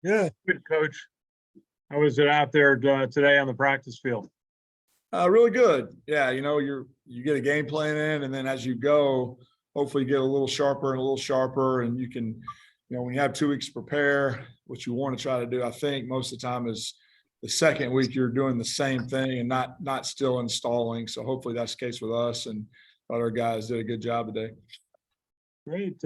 Good. Good, Coach. How was it out there today on the practice field? Really good. Yeah, you get a game plan in, and then as you go, hopefully you get a little sharper, and you can, when you have 2 weeks to prepare, what you want to try to do, I think most of the time is the second week you're doing the same thing and not still installing. So hopefully that's the case with us, and our guys did a good job today. Great.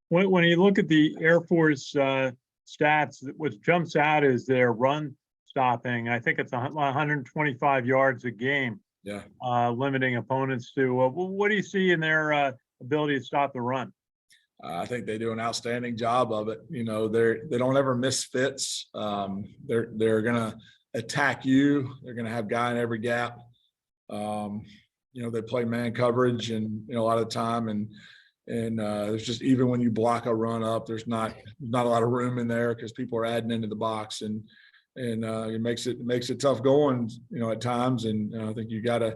When you look at the Air Force stats, what jumps out is their run stopping. I think it's 125 yards a game. Yeah. Limiting opponents to. What do you see in their ability to stop the run? I think they do an outstanding job of it. They don't ever miss fits. They're gonna attack you. They're gonna have guy in every gap. They play man coverage, and a lot of the time, and there's just, even when you block a run up, there's not a lot of room in there because people are adding into the box, and it makes it tough going, at times. And I think you got to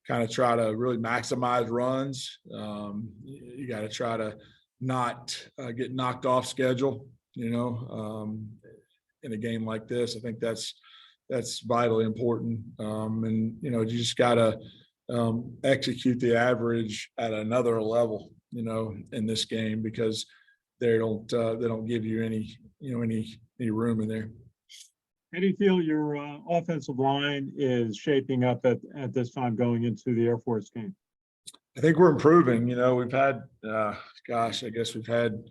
kind of try to really maximize runs. You got to try to not get knocked off schedule, in a game like this. I think that's vitally important. And you just got to execute the average at another level, in this game, because they don't give you any room in there. How do you feel your offensive line is shaping up at this time going into the Air Force game? I think we're improving. We've had, I guess we've had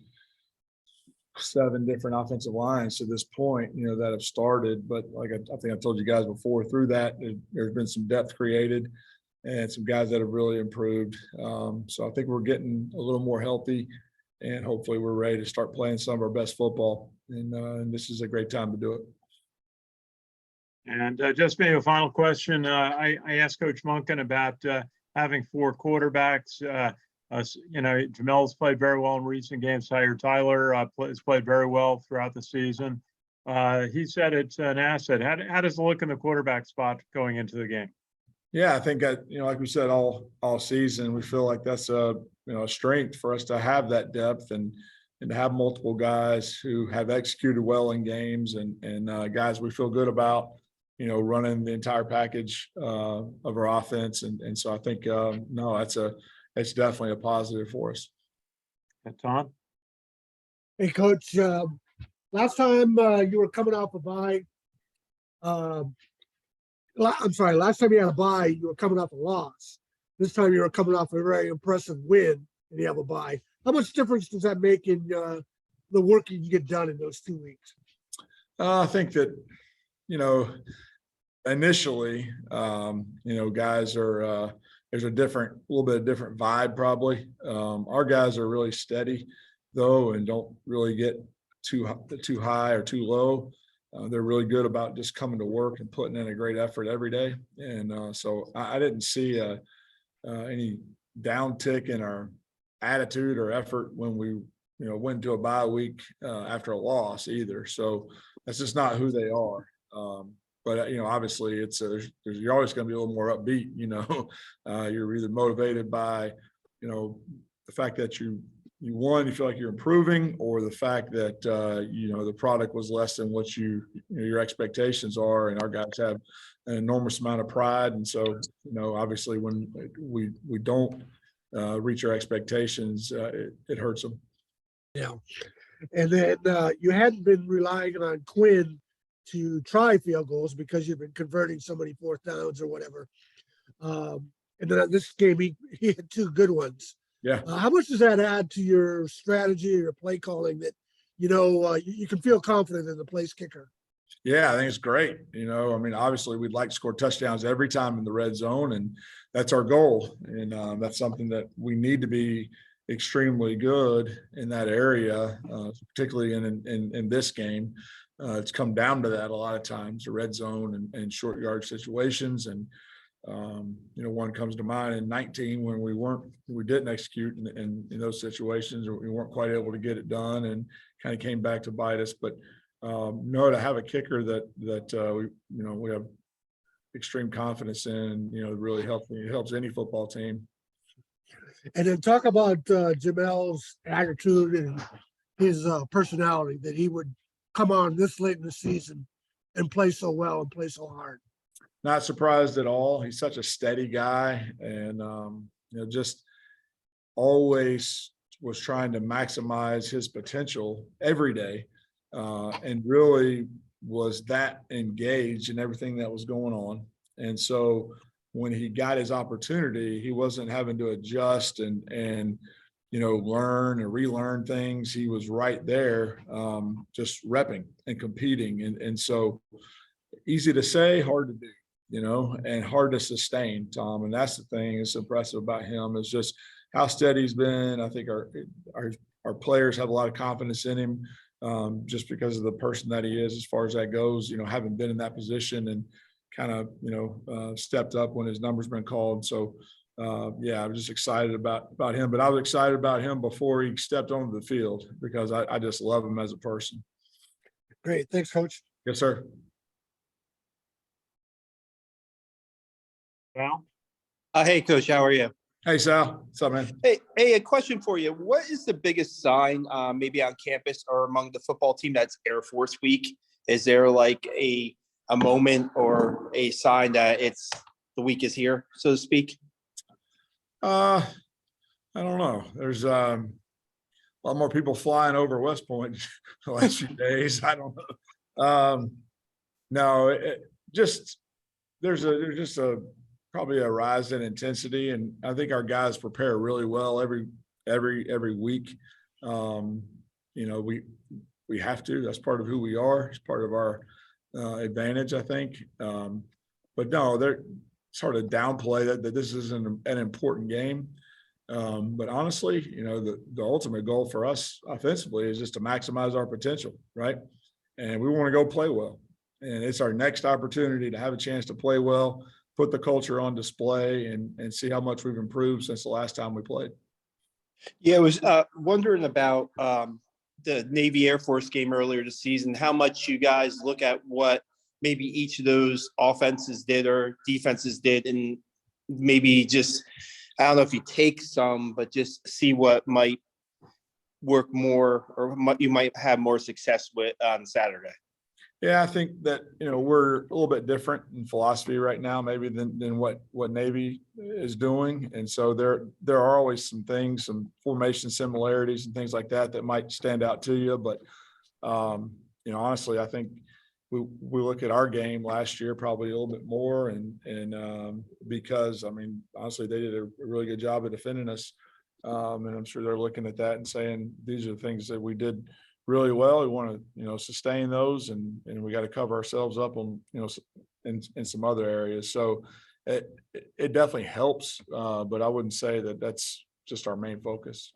7 different offensive lines to this point, that have started. But like I think I told you guys before, through that, there's been some depth created and some guys that have really improved. So I think we're getting a little more healthy, and hopefully we're ready to start playing some of our best football. And this is a great time to do it. And just maybe a final question. I asked Coach Monken about having 4 quarterbacks. Jamel's played very well in recent games. Tyler has played very well throughout the season. He said it's an asset. How does it look in the quarterback spot going into the game? Yeah, I think like we said all season, we feel like that's a strength for us to have that depth and to have multiple guys who have executed well in games, and guys we feel good about, running the entire package of our offense. And so I think, no, it's definitely a positive for us. Tom? Hey, Coach, last time you were coming off a bye, I'm sorry, last time you had a bye, you were coming off a loss. This time you were coming off a very impressive win and you have a bye. How much difference does that make in the work you can get done in those 2 weeks? I think that, initially, guys are, there's a little bit of different vibe probably. Our guys are really steady though, and don't really get too high or too low. They're really good about just coming to work and putting in a great effort every day. And so I didn't see any downtick in our attitude or effort when we, went to a bye week after a loss either. So that's just not who they are. But obviously you're always going to be a little more upbeat. You're either motivated by, the fact that you won, you feel like you're improving, or the fact that the product was less than what your expectations are. And our guys have an enormous amount of pride, and so obviously when we don't reach our expectations, it hurts them. Yeah, and then you hadn't been relying on Quinn to try field goals because you've been converting so many 4th downs or whatever. And then this game he had 2 good ones. Yeah. How much does that add to your strategy or your play calling that, you can feel confident in the place kicker? Yeah, I think it's great. Obviously we'd like to score touchdowns every time in the red zone, and that's our goal. And that's something that we need to be extremely good in that area, particularly in this game. It's come down to that a lot of times, the red zone and short yard situations. And one comes to mind in 19 when we didn't execute in those situations, or we weren't quite able to get it done, and kind of came back to bite us. But to have a kicker that we have extreme confidence in, really helps any football team. And then talk about Jamel's attitude and his personality, that he would come on this late in the season and play so well and play so hard? Not surprised at all. He's such a steady guy, and just always was trying to maximize his potential every day, and really was that engaged in everything that was going on. And so when he got his opportunity, he wasn't having to adjust and learn and relearn things. He was right there, just repping and competing. And so easy to say, hard to do, and hard to sustain, Tom. And that's the thing that's impressive about him, is just how steady he's been. I think our players have a lot of confidence in him, just because of the person that he is, as far as that goes, having been in that position and kind of, stepped up when his number's been called. So, I was just excited about him, but I was excited about him before he stepped onto the field, because I just love him as a person. Great. Thanks, Coach. Yes, sir. Well, Hey, Coach, how are you? Hey, Sal. What's up, man? Hey, a question for you. What is the biggest sign, maybe on campus or among the football team, that's Air Force Week? Is there like a moment or a sign that the week is here, so to speak? I don't know. There's a lot more people flying over West Point the last few days. I don't know. No, there's just probably a rise in intensity, and I think our guys prepare really well every week. We have to. That's part of who we are. It's part of our advantage, I think. But no, it's hard to downplay that this isn't an important game. But honestly, the ultimate goal for us offensively is just to maximize our potential, right? And we want to go play well. And it's our next opportunity to have a chance to play well, put the culture on display, and see how much we've improved since the last time we played. Yeah, I was wondering about the Navy Air Force game earlier this season, how much you guys look at what maybe each of those offenses did or defenses did, and maybe just, I don't know if you take some, but just see what might work more or you might have more success with on Saturday. Yeah, I think that, we're a little bit different in philosophy right now, maybe than what Navy is doing. And so there are always some things, some formation similarities and things like that might stand out to you. But, honestly, I think we look at our game last year probably a little bit more, and because, honestly, they did a really good job of defending us. And I'm sure they're looking at that and saying, these are the things that we did really well. We want to, sustain those, and we got to cover ourselves up on, in some other areas. So it definitely helps, but I wouldn't say that that's just our main focus.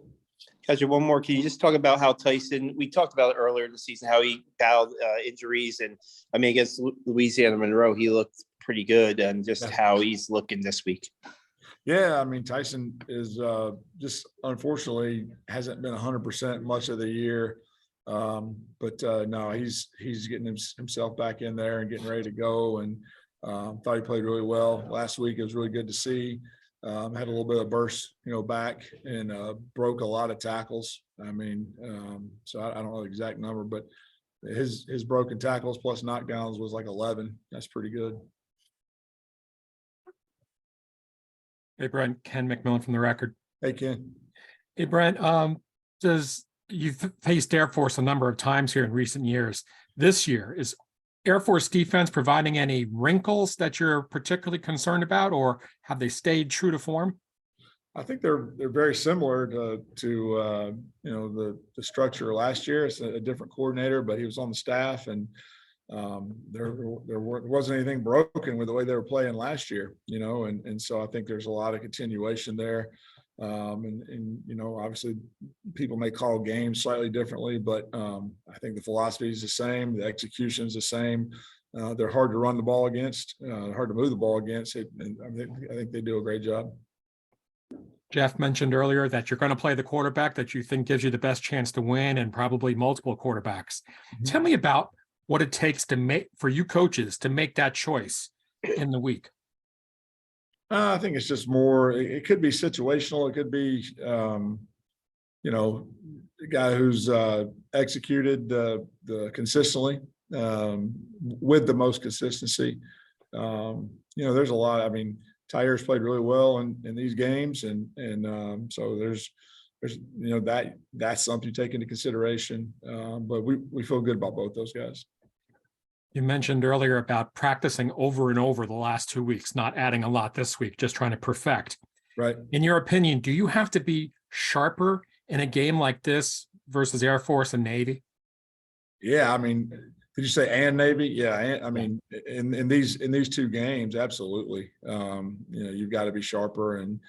Catcher, one more. Can you just talk about how Tyson, we talked about it earlier in the season, how he battled injuries, and against Louisiana Monroe, he looked pretty good, and just how he's looking this week. Yeah, Tyson is just unfortunately hasn't been 100% much of the year. But no, he's getting himself back in there and getting ready to go, and thought he played really well last week. It was really good to see. Had a little bit of burst, back, and broke a lot of tackles. So I don't know the exact number, but his broken tackles plus knockdowns was like 11. That's pretty good. Hey, Brent, Ken McMillan from The Record. Hey, Ken. Hey, Brent, you've faced Air Force a number of times here in recent years. This year, is Air Force defense providing any wrinkles that you're particularly concerned about, or have they stayed true to form? I think they're very similar to the structure last year. It's a different coordinator, but he was on the staff, and there wasn't anything broken with the way they were playing last year, and so I think there's a lot of continuation there. Obviously people may call games slightly differently, but I think the philosophy is the same. The execution is the same. They're hard to run the ball against, hard to move the ball against, and I think they do a great job. Jeff mentioned earlier that you're going to play the quarterback that you think gives you the best chance to win, and probably multiple quarterbacks. Mm-hmm. Tell me about what it takes for you coaches to make that choice in the week. I think it's just more, it could be situational. It could be, a guy who's executed consistently with the most consistency. There's a lot. I mean, Tyre's played really well in these games, and so there's that's something to take into consideration. But we feel good about both those guys. You mentioned earlier about practicing over and over the last 2 weeks, not adding a lot this week, just trying to perfect. Right. In your opinion, do you have to be sharper in a game like this versus Air Force and Navy? Yeah, I mean, did you say and Navy? Yeah, I mean, in these 2 games, absolutely. You've got to be sharper, and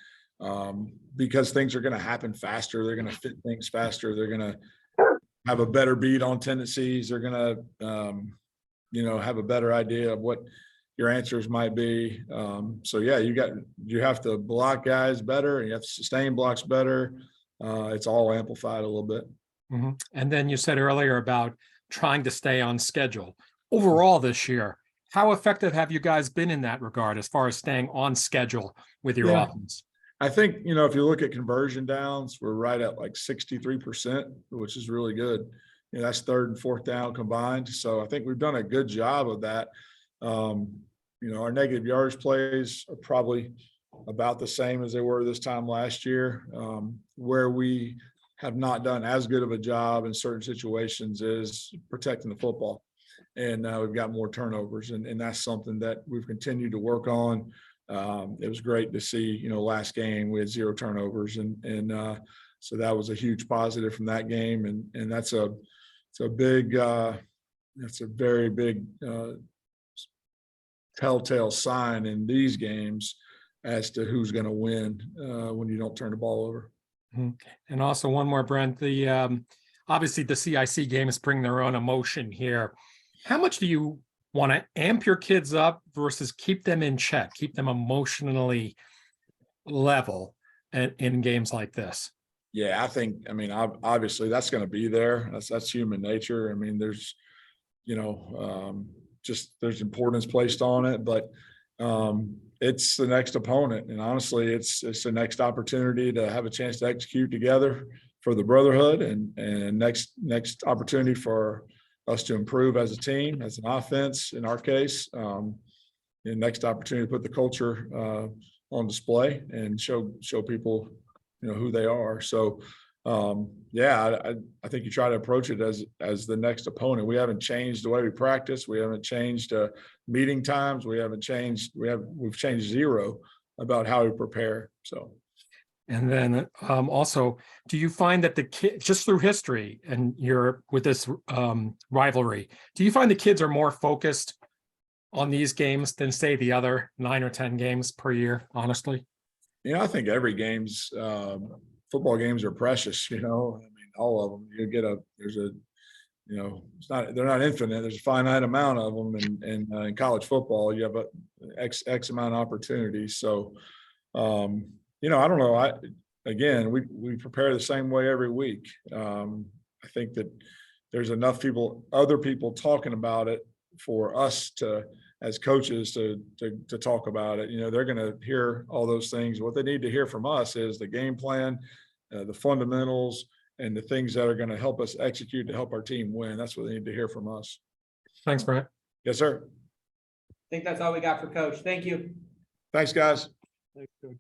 because things are going to happen faster, they're going to fit things faster. They're going to have a better beat on tendencies. They're going to have a better idea of what your answers might be. So yeah, you have to block guys better, and you have to sustain blocks better. It's all amplified a little bit. Mm-hmm. And then you said earlier about trying to stay on schedule. Overall this year, how effective have you guys been in that regard as far as staying on schedule with your offense? I think, if you look at conversion downs, we're right at like 63%, which is really good. That's 3rd and 4th down combined. So I think we've done a good job of that. Our negative yards plays are probably about the same as they were this time last year. Where we have not done as good of a job in certain situations is protecting the football. And we've got more turnovers, and that's something that we've continued to work on. It was great to see, last game we had 0 turnovers, and so that was a huge positive from that game. And that's a very big telltale sign in these games as to who's going to win when you don't turn the ball over. And also one more, Brent, obviously the CIC games bring their own emotion here. How much do you want to amp your kids up versus keep them in check, keep them emotionally level in games like this? Yeah, obviously that's going to be there. That's human nature. I mean, there's, there's importance placed on it, but it's the next opponent. And honestly, it's the next opportunity to have a chance to execute together for the brotherhood, and next opportunity for us to improve as a team, as an offense, in our case, and next opportunity to put the culture on display and show people, who they are. So, I think you try to approach it as the next opponent. We haven't changed the way we practice. We haven't changed meeting times. We've changed 0 about how we prepare. So. And then also, do you find that the kids, just through history and you're with this rivalry, do you find the kids are more focused on these games than, say, the other 9 or 10 games per year, honestly? I think every game's football games are precious, all of them. They're not infinite. There's a finite amount of them, and in college football, you have a X amount of opportunities. So, I don't know. We prepare the same way every week. I think that there's enough other people talking about it for us as coaches to talk about it. They're going to hear all those things. What they need to hear from us is the game plan, the fundamentals, and the things that are going to help us execute to help our team win. That's what they need to hear from us. Thanks, Brent. Yes, sir. I think that's all we got for Coach. Thank you. Thanks, guys. Thanks, Coach.